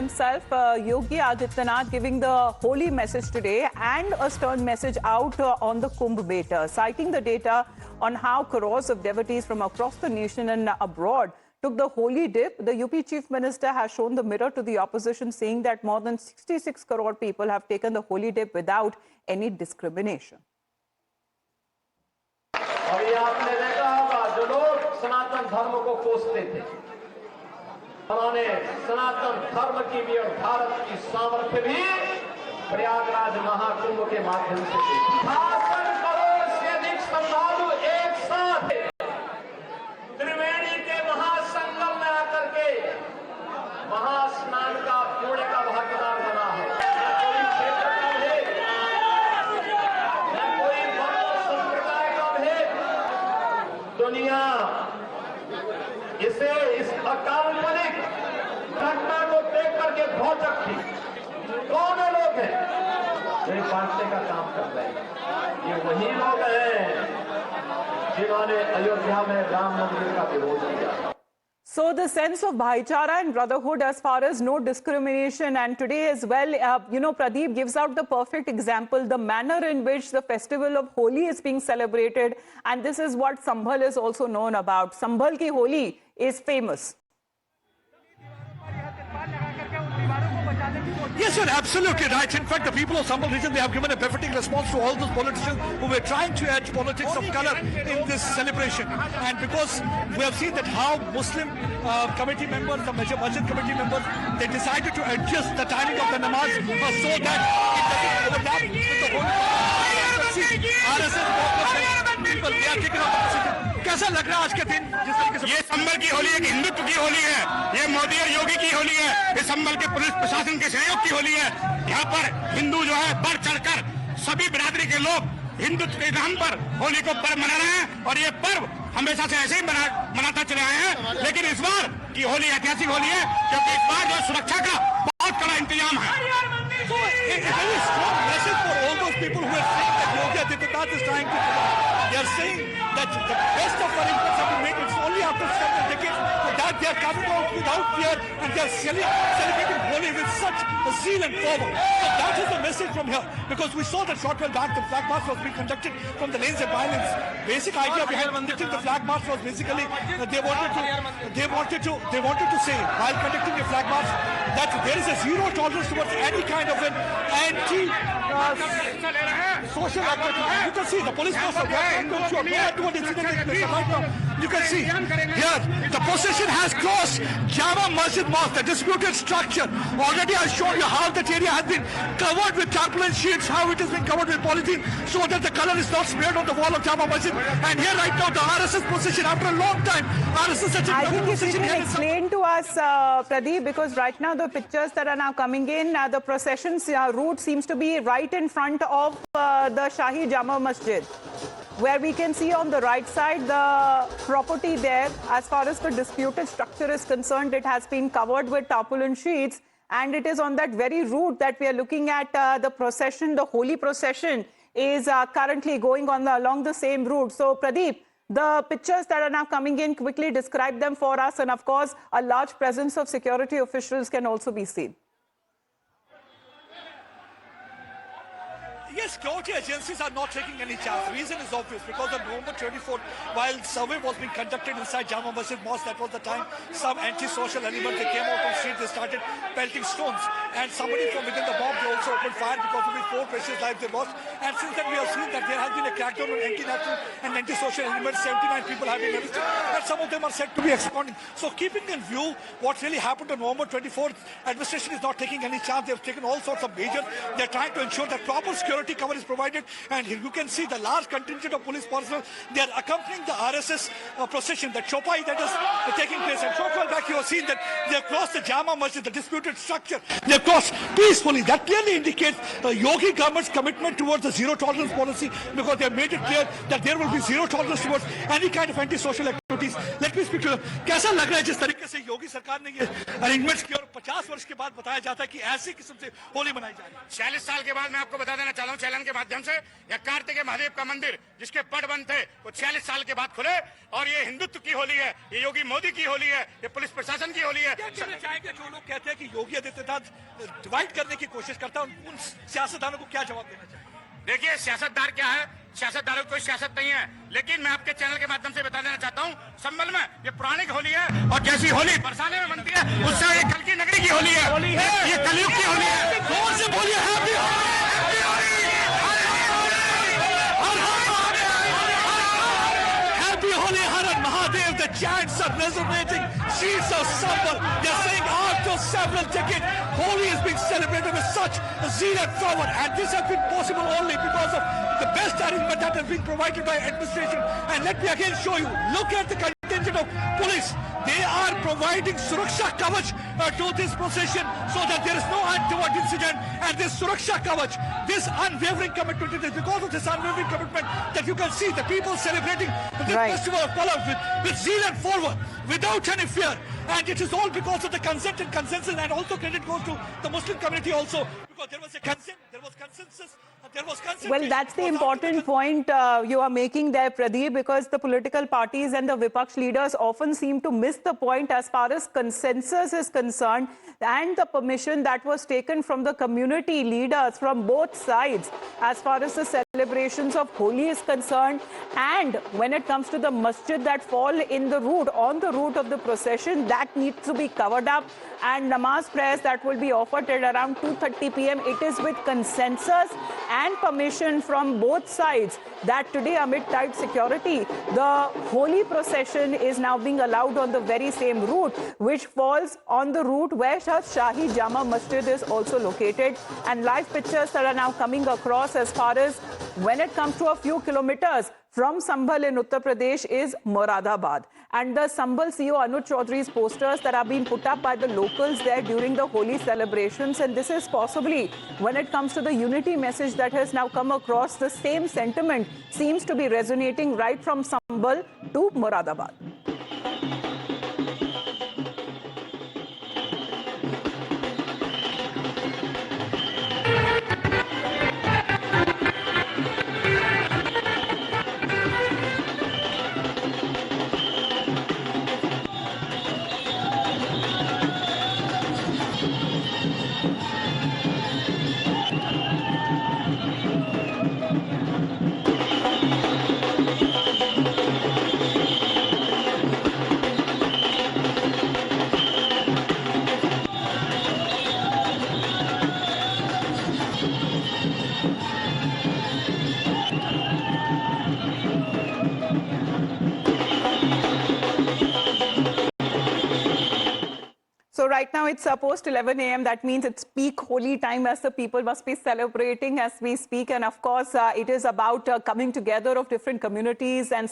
himself, Yogi Adityanath, giving the holy message today and a stern message out on the Kumbh Mela, citing the data on how crores of devotees from across the nation and abroad took the holy dip. The UP Chief Minister has shown the mirror to the opposition, saying that more than 66 crore people have taken the holy dip without any discrimination. अभी आपने देखा होगा जो लोग सनातन धर्म को कोसते थे, उन्होंने सनातन धर्म की भी और भारत की सामर्थ्य भी प्रयागराज महाकुंभ के माध्यम से देखी। 68 करोड़ से अधिक श्रद्धालु एक साथ त्रिवेणी के महासंगम में आकर के महास्नान का पुण्य का भागीदार बना है। कोई क्षेत्र का भेद, कोई वर्ण संप्रदाय का भेद, दुनिया इसे इस अकाल्पनिक घटना को देख करके भौचक थी। कौन लोग हैं जो बांटने का काम कर रहे हैं? ये वही लोग हैं जिन्होंने अयोध्या में राम मंदिर का विरोध किया। So the sense of bhaichara and brotherhood as far as no discrimination, and today as well, Pradeep gives out the perfect example, the manner in which the festival of Holi is being celebrated, and this is what Sambhal is also known about. Sambhal ki Holi is famous. Yes, you're absolutely right. In fact, the people of Sambhal region, they have given a befitting response to all those politicians who were trying to add politics of color in this celebration. And because we have seen that how Muslim committee members, the Masjid committee members, they decided to adjust the timing of the namaz so that it doesn't overlap with the whole RSS people. They are taking up. कैसा लग रहा है आज के दिन जिस तरीके से? ये संभल की होली एक हिंदुत्व की होली है, ये मोदी और योगी की होली है, ये संभल के पुलिस प्रशासन के सहयोग की होली है। यहाँ पर हिंदू जो है बढ़ चढ़कर सभी बिरादरी के लोग हिंदुत्व के नाम पर होली को पर्व मना रहे हैं और ये पर्व हमेशा से ऐसे ही मनाता चले आए हैं। लेकिन इस बार की होली ऐतिहासिक होली है क्योंकि इस बार जो सुरक्षा का बहुत कड़ा इंतजाम है। So a very strong message for all those people who are saying that Yogi Adityanath is trying to. They are saying that the best of arrangements have been made. It's only after several decades that they are coming out without fear and they are celebrating Holi with such a zeal and fervor. So that is the message from here. Because we saw that short while back the flag march was being conducted from the lanes and violence. Basic idea behind conducting the flag march was basically they wanted to say while conducting the flag march that there is a zero tolerance towards any kind of an social activity. You can see the police force are working to ensure no untoward incident takes place. Right now, you can see here the procession has crossed Jama Masjid Mosque, the disputed structure. Already I showed you how that area has been covered with tarpaulin sheets, how it has been covered with polythene, so that the color is not smeared on the wall of Jama Masjid. And here right now the RSS procession, after a long time, RSS such a I think if you can explain to us, Pradeep, because right now the pictures that are now coming in, the procession's route seems to be right in front of the Shahi Jama Masjid, where we can see on the right side the property there. As far as the disputed structure is concerned, it has been covered with tarpaulin sheets, and it is on that very route that we are looking at. The procession, the holy procession, is currently going on along the same route. So, Pradeep, the pictures that are now coming in, quickly describe them for us, and of course, a large presence of security officials can also be seen. Yes, security agencies are not taking any chance. The reason is obvious, because on November 24th, while survey was being conducted inside Jama Masjid Mosque, that was the time some anti-social elements, they came out on the street, they started pelting stones. And somebody from within the mob, they also opened fire because of the 4 precious lives they lost. And since then, we have seen that there has been a crackdown on anti-national and anti-social elements. 79 people have been arrested, and some of them are said to be absconding. So keeping in view what really happened on November 24th, administration is not taking any chance. They have taken all sorts of measures. They are trying to ensure that proper security cover is provided, and here you can see the large contingent of police personnel. They are accompanying the RSS procession, the chopai that is taking place. And short while back you have seen that they have crossed the Jama Masjid, the disputed structure. They have crossed peacefully. That clearly indicates the Yogi government's commitment towards the zero tolerance policy, because they have made it clear that there will be zero tolerance towards any kind of anti-social activities. Let me speak to them. कैसा लग रहा है जिस तरीके से योगी सरकार ने ये अरेंजमेंट्स किए और 50 वर्ष के बाद बताया जाता है कि ऐसी किस्म से होली मनाई जा रही है? 46 साल के बाद मैं आपको बता देना चाहता हूँ चैनल के माध्यम से, या कार्तिकेय महादेव का मंदिर जिसके पट बंद थे वो 46 साल के बाद खुले, और ये हिंदुत्व की होली है, ये योगी मोदी की होली है, ये पुलिस प्रशासन की होली है। चाहेंगे जो लोग कहते हैं कि योगी आदित्यनाथ डिवाइड करने की कोशिश करता है, उन सियासतदानों को क्या जवाब देना चाहिए? देखिए, सियासतदार क्या है, सियासतदारों की कोई सियासत नहीं है, लेकिन मैं आपके चैनल के माध्यम से बता देना चाहता हूँ, संभल में ये पौराणिक होली है, और जैसी होली बरसाने में बनती है उससे ये कल की नगरी की होली है, ये कलयुग की होली है। जोर से बोलिए happy Holy Har Mahadev, the chants are resonating. Streets of Sambal, they're saying after several decades, Holi is being celebrated with such zeal and fervor, and this has been possible only because of the best arrangement that has been provided by administration. And let me again show you, look at the contingent of police. They are providing Suraksha Kavach to this procession so that there is no untoward incident. And this Suraksha Kavach, this unwavering commitment, it is because of this unwavering commitment that you can see the people celebrating this festival of color with zeal and fervor, without any fear. And it is all because of the consent and consensus, and also credit goes to the Muslim community also, because there was a consent, there was consensus, and there was consent. Well, that's the important point you are making there, Pradeep, because the political parties and the Vipaksh leaders often seem to miss the point as far as consensus is concerned, and the permission that was taken from the community leaders from both sides as far as the celebrations of Holi is concerned. And when it comes to the masjid that fall in the route, on the route of the procession, that needs to be covered up, and namaz prayers that will be offered at around 2:30 p.m. It is with consensus and permission from both sides that today, amid tight security, the Holi procession is now being allowed on the very same route, which falls on the route where Shahi Jama Masjid is also located. And live pictures that are now coming across as far as when it comes to a few kilometers from Sambhal in Uttar Pradesh is Moradabad. And the Sambhal CEO Anuj Chaudhary's posters that are being put up by the locals there during the Holi celebrations. And this is possibly, when it comes to the unity message that has now come across, the same sentiment seems to be resonating right from Sambhal to Moradabad. So right now it's post 11 a.m. That means it's peak Holi time as the people must be celebrating as we speak. And of course, it is about coming together of different communities and